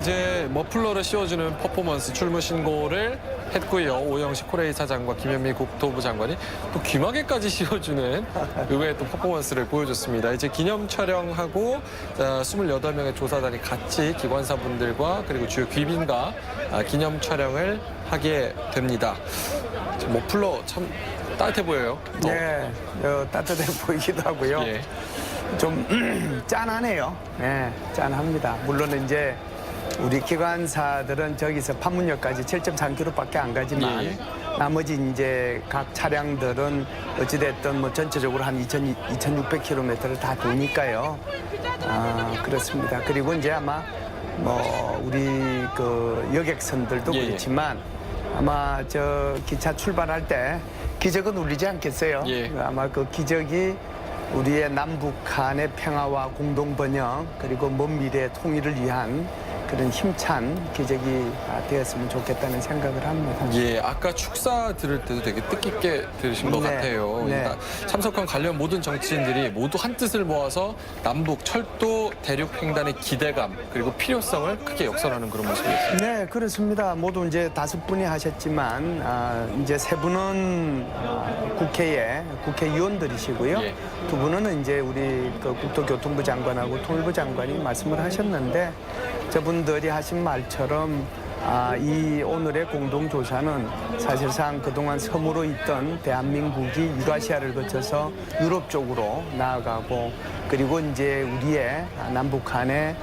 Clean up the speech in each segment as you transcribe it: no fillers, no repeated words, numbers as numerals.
이제 머플러를 씌워주는 퍼포먼스 출무 신고를 했고요. 오영식 코레이 사장과 김현미 국토부 장관이 또 귀마개까지 씌워주는 의외의 또 퍼포먼스를 보여줬습니다. 이제 기념 촬영하고 28명의 조사단이 같이 기관사분들과 그리고 주요 귀빈과 기념 촬영을 하게 됩니다. 머플러 참 따뜻해 보여요. 네, 따뜻해 보이기도 하고요. 예. 좀 짠하네요. 네, 짠합니다. 물론 이제 우리 기관사들은 저기서 판문역까지 7.3km밖에 안 가지만 예. 나머지 이제 각 차량들은 어찌됐든 뭐 전체적으로 한 2,600km를 다 도니까요. 그렇습니다. 그리고 이제 아마 뭐 우리 그 여객선들도 예. 그렇지만 아마 저 기차 출발할 때 기적은 울리지 않겠어요. 예. 아마 그 기적이 우리의 남북한의 평화와 공동 번영 그리고 먼 미래의 통일을 위한 그런 힘찬 기적이 되었으면 좋겠다는 생각을 합니다. 예, 아까 축사 들을 때도 되게 뜻깊게 들으신 것 네, 같아요. 네. 그러니까 참석한 관련 모든 정치인들이 모두 한 뜻을 모아서 남북 철도 대륙 횡단의 기대감 그리고 필요성을 크게 역설하는 그런 모습이었어요. 네, 그렇습니다. 모두 이제 5분이 하셨지만 이제 3분은 국회의 국회의원들이시고요. 예. 2분은 이제 우리 그 국토교통부 장관하고 통일부 장관이 말씀을 하셨는데 저분들이 하신 말처럼 이 오늘의 공동조사는 사실상 그동안 섬으로 있던 대한민국이 유라시아를 거쳐서 유럽 쪽으로 나아가고 그리고 이제 우리의 남북한의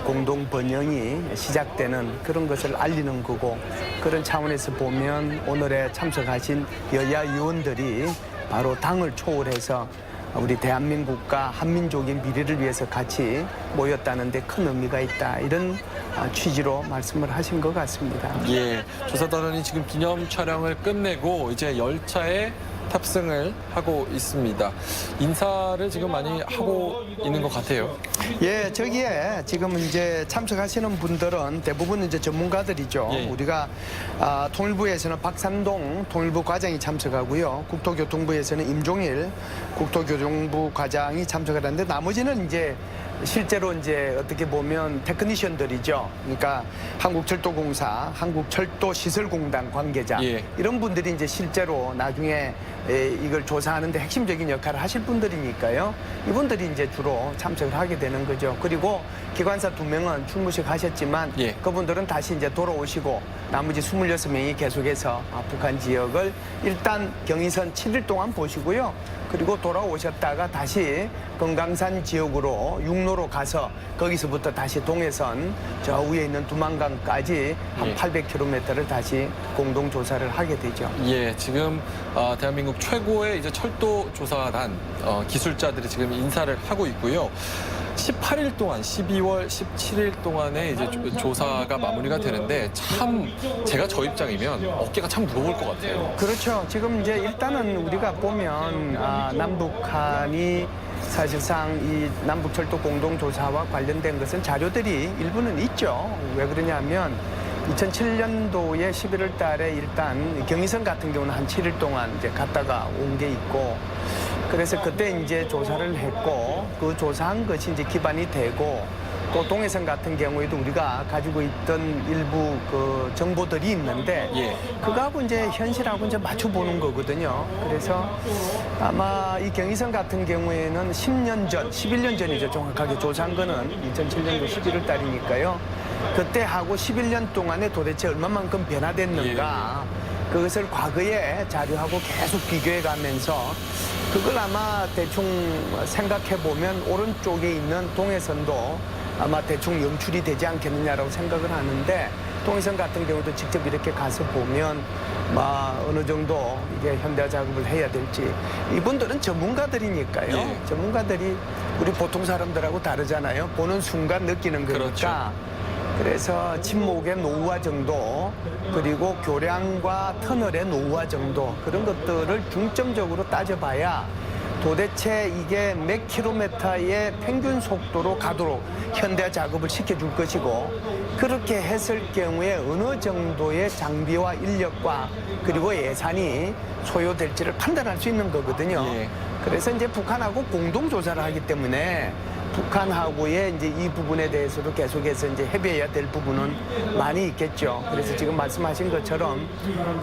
공동 번영이 시작되는 그런 것을 알리는 거고 그런 차원에서 보면 오늘에 참석하신 여야 의원들이 바로 당을 초월해서 우리 대한민국과 한민족의 미래를 위해서 같이 모였다는 데 큰 의미가 있다. 이런 취지로 말씀을 하신 것 같습니다. 예, 조사단원이 지금 기념 촬영을 끝내고 이제 열차에 탑승을 하고 있습니다. 인사를 지금 많이 하고 있는 것 같아요. 예, 저기에 지금 이제 참석하시는 분들은 대부분 이제 전문가들이죠. 예. 우리가 통일부에서는 박산동 통일부 과장이 참석하고요. 국토교통부에서는 임종일 국토교통부 과장이 참석을 하는데 나머지는 이제 실제로 이제 어떻게 보면 테크니션들이죠. 그러니까 한국철도공사, 한국철도시설공단 관계자 예. 이런 분들이 이제 실제로 나중에 이걸 조사하는데 핵심적인 역할을 하실 분들이니까요. 이분들이 이제 주로 참석을 하게 되는 거죠. 그리고 기관사 2명은 출무식 하셨지만 예. 그분들은 다시 이제 돌아오시고 나머지 26명이 계속해서 북한 지역을 일단 경의선 7일 동안 보시고요. 그리고 돌아오셨다가 다시 금강산 지역으로 육로로 가서 거기서부터 다시 동해선 저 위에 있는 두만강까지 한 예. 800km를 다시 공동 조사를 하게 되죠. 예, 지금 대한민국 최고의 이제 철도 조사단 기술자들이 지금 인사를 하고 있고요. 18일 동안 12월 17일 동안에 이제 조사가 마무리가 되는데 참 제가 저 입장이면 어깨가 참 무거울 것 같아요. 그렇죠. 지금 이제 일단은 우리가 보면 남북한이 사실상 이 남북철도 공동조사와 관련된 것은 자료들이 일부는 있죠. 왜 그러냐면 2007년도에 11월 달에 일단 경의선 같은 경우는 한 7일 동안 이제 갔다가 온 게 있고 그래서 그때 이제 조사를 했고 그 조사한 것이 이제 기반이 되고 또 동해선 같은 경우에도 우리가 가지고 있던 일부 그 정보들이 있는데 예. 그거하고 이제 현실하고 이제 맞춰보는 거거든요. 그래서 아마 이 경의선 같은 경우에는 10년 전, 11년 전이죠. 정확하게 조사한 거는 2007년도 11월 달이니까요. 그때 하고 11년 동안에 도대체 얼마만큼 변화됐는가 그것을 과거의 자료하고 계속 비교해 가면서 그걸 아마 대충 생각해 보면 오른쪽에 있는 동해선도 아마 대충 연출이 되지 않겠느냐라고 생각을 하는데 동해선 같은 경우도 직접 이렇게 가서 보면 어느 정도 이게 현대화 작업을 해야 될지 이분들은 전문가들이니까요. 예. 전문가들이 우리 보통 사람들하고 다르잖아요. 보는 순간 느끼는 거니까. 그렇죠. 그래서 침목의 노후화 정도 그리고 교량과 터널의 노후화 정도 그런 것들을 중점적으로 따져봐야 도대체 이게 몇 킬로미터의 평균 속도로 가도록 현대화 작업을 시켜줄 것이고 그렇게 했을 경우에 어느 정도의 장비와 인력과 그리고 예산이 소요될지를 판단할 수 있는 거거든요. 예. 그래서 이제 북한하고 공동 조사를 하기 때문에 북한하고의 이제 이 부분에 대해서도 계속해서 이제 협의해야 될 부분은 많이 있겠죠. 그래서 지금 말씀하신 것처럼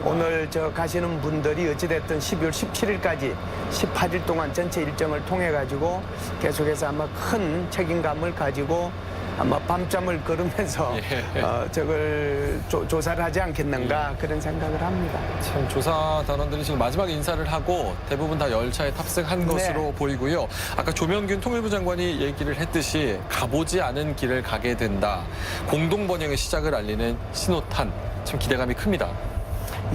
오늘 저 가시는 분들이 어찌됐든 12월 17일까지 18일 동안 전체 일정을 통해 가지고 계속해서 아마 큰 책임감을 가지고 아마 밤잠을 걸으면서 저걸 조사를 하지 않겠는가 그런 생각을 합니다. 참 조사 단원들이 지금 마지막 인사를 하고 대부분 다 열차에 탑승한 것으로 보이고요. 아까 조명균 통일부 장관이 얘기를 했듯이 가보지 않은 길을 가게 된다. 공동 번영의 시작을 알리는 신호탄. 참 기대감이 큽니다.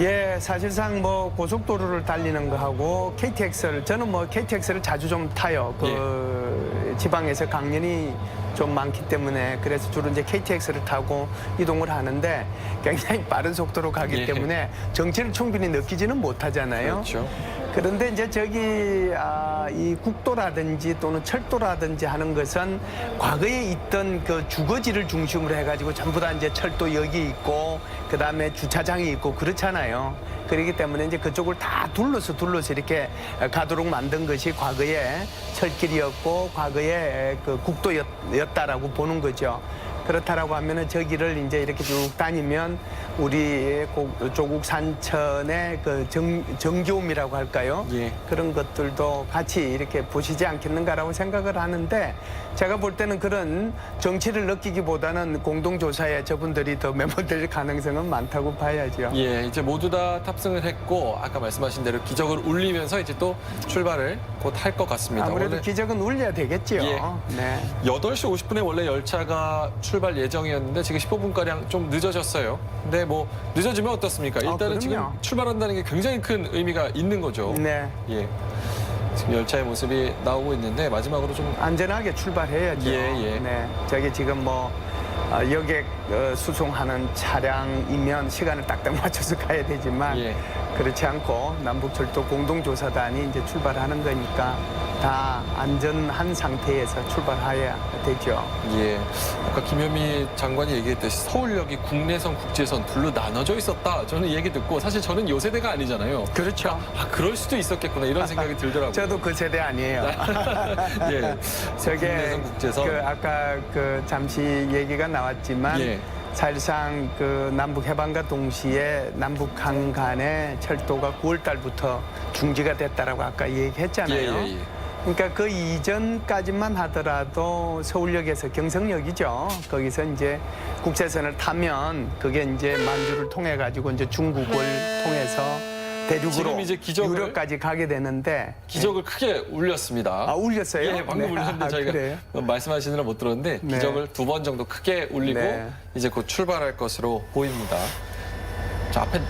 예, 사실상 뭐 고속도로를 달리는 거하고 KTX를 저는 뭐 KTX를 자주 좀 타요. 지방에서 강연이 좀 많기 때문에 그래서 주로 이제 KTX를 타고 이동을 하는데 굉장히 빠른 속도로 가기 때문에 정체를 충분히 느끼지는 못하잖아요. 그렇죠. 그런데 이제 저기 이 국도라든지 또는 철도라든지 하는 것은 과거에 있던 그 주거지를 중심으로 해가지고 전부 다 이제 철도역이 있고 그 다음에 주차장이 있고 그렇잖아요. 그렇기 때문에 이제 그쪽을 다 둘러서 이렇게 가도록 만든 것이 과거에 철길이었고 과거에 그 국도였다라고 보는 거죠. 그렇다라고 하면은 저기를 이제 이렇게 쭉 다니면 우리 조국 산천의 그 정겨움이라고 할까요? 그런 것들도 같이 이렇게 보시지 않겠는가라고 생각을 하는데 제가 볼 때는 그런 정치를 느끼기보다는 공동조사에 저분들이 더 매몰될 가능성은 많다고 봐야죠. 예, 이제 모두 다 탑승을 했고 아까 말씀하신 대로 기적을 울리면서 이제 또 출발을 곧 할 것 같습니다. 아무래도 원래 기적은 울려야 되겠죠. 네. 8시 50분에 원래 열차가 출발 예정이었는데 지금 15분가량 좀 늦어졌어요. 근데 뭐 늦어지면 어떻습니까? 일단은 지금 그럼요. 출발한다는 게 굉장히 큰 의미가 있는 거죠. 네. 예. 지금 열차의 모습이 나오고 있는데 마지막으로 좀 안전하게 출발해야죠. 네. 저기 지금 뭐 여객 수송하는 차량이면 시간을 딱딱 맞춰서 가야 되지만 그렇지 않고 남북철도 공동조사단이 이제 출발하는 거니까 다 안전한 상태에서 출발해야 되죠. 예. 아까 김현미 장관이 얘기했듯이 서울역이 국내선, 국제선 둘로 나눠져 있었다. 저는 이 얘기 듣고 사실 저는 요 세대가 아니잖아요. 그렇죠. 그럴 수도 있었겠구나 이런 생각이 들더라고요. 저도 그 세대 아니에요. 예. 저게 국내선, 국제선. 그 아까 그 잠시 얘기가 나왔지만 사실상 그 남북 해방과 동시에 남북한 간의 철도가 9월 달부터 중지가 됐다라고 아까 얘기했잖아요. 그러니까 그 이전까지만 하더라도 서울역에서 경성역이죠. 거기서 이제 국제선을 타면 그게 이제 만주를 통해 가지고 이제 중국을 통해서 대륙으로 지금 이제 유럽까지 가게 되는데 기적을 크게 울렸습니다. 울렸어요? 예, 방금 울렸는데 저희가 그래요? 말씀하시느라 못 들었는데 기적을 2번 정도 크게 울리고 이제 곧 출발할 것으로 보입니다. 자, 앞에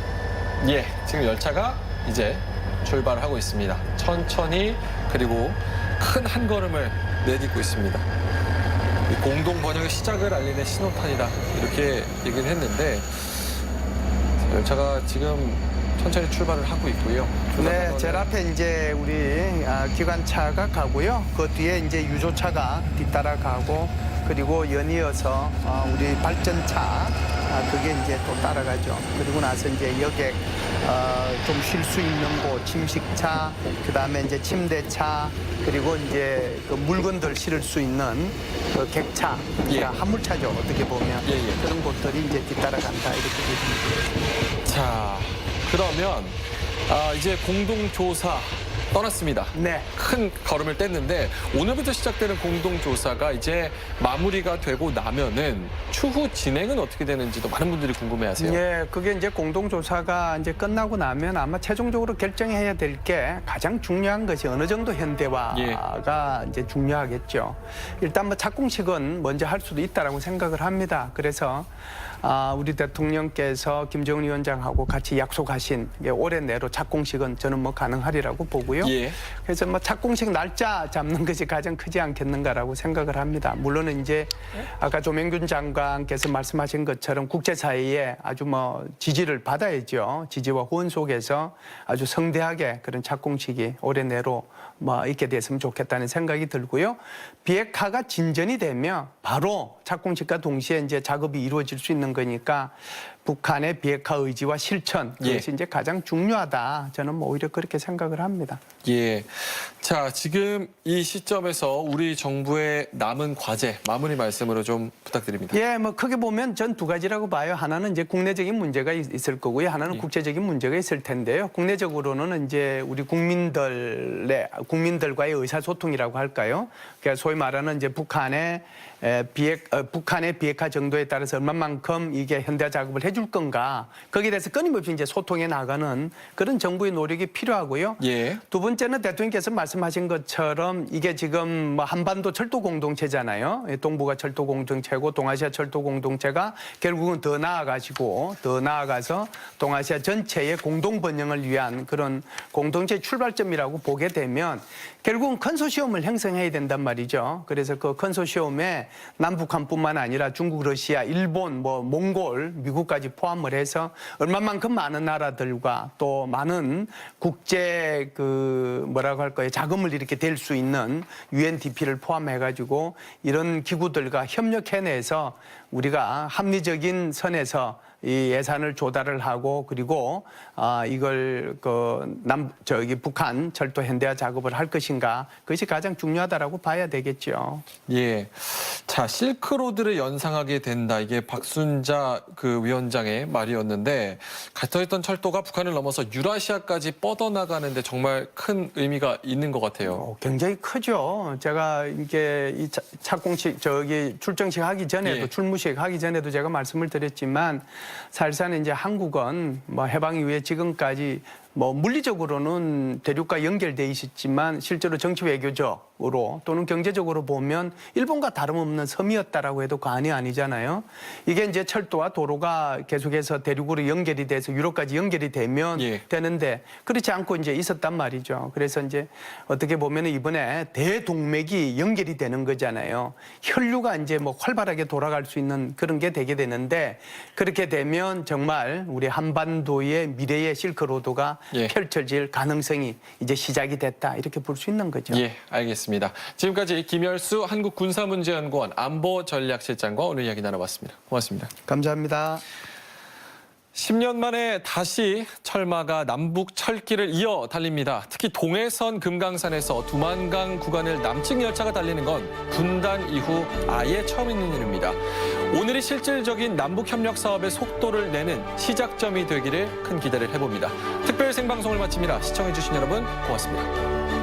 지금 열차가 이제 출발하고 있습니다. 천천히 그리고 큰 한 걸음을 내딛고 있습니다. 이 공동 번영의 시작을 알리는 신호탄이다 이렇게 얘기를 했는데 열차가 지금 천천히 출발을 하고 있고요. 네, 제일 앞에 이제 우리 기관차가 가고요. 그 뒤에 이제 유조차가 뒤따라가고 그리고 연이어서 우리 발전차 그게 이제 또 따라가죠. 그리고 나서 이제 여객 좀 쉴 수 있는 곳 침식차 그다음에 이제 침대차 그리고 이제 그 물건들 실을 수 있는 그 객차 그러니까 화물차죠. 어떻게 보면 그런 곳들이 이제 뒤따라간다 이렇게 보시면 됩니다. 자, 그러면 이제 공동조사 떠났습니다. 네. 큰 걸음을 뗐는데 오늘부터 시작되는 공동조사가 이제 마무리가 되고 나면은 추후 진행은 어떻게 되는지도 많은 분들이 궁금해하세요. 예, 그게 이제 공동조사가 이제 끝나고 나면 아마 최종적으로 결정해야 될 게 가장 중요한 것이 어느 정도 현대화가 이제 중요하겠죠. 일단 뭐 착공식은 먼저 할 수도 있다라고 생각을 합니다. 그래서 우리 대통령께서 김정은 위원장하고 같이 약속하신 올해 내로 착공식은 저는 뭐 가능하리라고 보고요. 그래서 뭐 착공식 날짜 잡는 것이 가장 크지 않겠는가라고 생각을 합니다. 물론 이제 아까 조명균 장관께서 말씀하신 것처럼 국제사회에 아주 뭐 지지를 받아야죠. 지지와 후원 속에서 아주 성대하게 그런 착공식이 올해 내로 뭐 있게 됐으면 좋겠다는 생각이 들고요. 비핵화가 진전이 되면 바로 착공식과 동시에 이제 작업이 이루어질 수 있는 거니까 북한의 비핵화 의지와 실천 그것이 이제 가장 중요하다. 저는 뭐 오히려 그렇게 생각을 합니다. 예. 자, 지금 이 시점에서 우리 정부의 남은 과제, 마무리 말씀으로 좀 부탁드립니다. 예, 뭐 크게 보면 전 두 가지라고 봐요. 하나는 이제 국내적인 문제가 있을 거고요. 하나는 예. 국제적인 문제가 있을 텐데요. 국내적으로는 이제 우리 국민들과의 의사소통이라고 할까요? 그러니까 소위 말하는 이제 북한의 비핵화 정도에 따라서 얼마만큼 이게 현대화 작업을 해줄 건가. 거기에 대해서 끊임없이 이제 소통해 나가는 그런 정부의 노력이 필요하고요. 예. 두 번째는 대통령께서 말씀하신 것처럼 이게 지금 뭐 한반도 철도 공동체잖아요. 동북아 철도 공동체고 동아시아 철도 공동체가 결국은 더 나아가서 동아시아 전체의 공동 번영을 위한 그런 공동체 출발점이라고 보게 되면 결국은 컨소시엄을 형성해야 된단 말이죠. 그래서 그 컨소시엄에 남북한뿐만 아니라 중국, 러시아, 일본, 뭐 몽골, 미국까지 포함을 해서 얼마만큼 많은 나라들과 또 많은 국제 뭐라고 할까요? 자금을 이렇게 댈 수 있는 UNDP를 포함해가지고 이런 기구들과 협력해내서 우리가 합리적인 선에서 이 예산을 조달을 하고 그리고 이걸 북한 철도 현대화 작업을 할 것인가 그것이 가장 중요하다라고 봐야 되겠죠. 예. 자, 실크로드를 연상하게 된다. 이게 박순자 위원장의 말이었는데 갇혀있던 철도가 북한을 넘어서 유라시아까지 뻗어나가는데 정말 큰 의미가 있는 것 같아요. 굉장히 크죠. 제가 이게 이 착공식 출정식 하기 전에도 예. 출무식 하기 전에도 제가 말씀을 드렸지만 사실상 이제 한국은 뭐 해방 이후에 지금까지 뭐 물리적으로는 대륙과 연결돼 있었지만 실제로 정치 외교적으로 또는 경제적으로 보면 일본과 다름없는 섬이었다라고 해도 과언이 아니잖아요. 이게 이제 철도와 도로가 계속해서 대륙으로 연결이 돼서 유럽까지 연결이 되면 예. 되는데 그렇지 않고 이제 있었단 말이죠. 그래서 이제 어떻게 보면 이번에 대동맥이 연결이 되는 거잖아요. 혈류가 이제 뭐 활발하게 돌아갈 수 있는 그런 게 되게 되는데 그렇게 되면 정말 우리 한반도의 미래의 실크로드가 예. 펼쳐질 가능성이 이제 시작이 됐다 이렇게 볼 수 있는 거죠. 예, 알겠습니다. 지금까지 김열수 한국군사문제연구원 안보전략실장과 오늘 이야기 나눠봤습니다. 고맙습니다. 감사합니다. 10년 만에 다시 철마가 남북 철길을 이어 달립니다. 특히 동해선 금강산에서 두만강 구간을 남측 열차가 달리는 건 분단 이후 아예 처음 있는 일입니다. 오늘이 실질적인 남북 협력 사업의 속도를 내는 시작점이 되기를 큰 기대를 해봅니다. 특별 생방송을 마칩니다. 시청해주신 여러분 고맙습니다.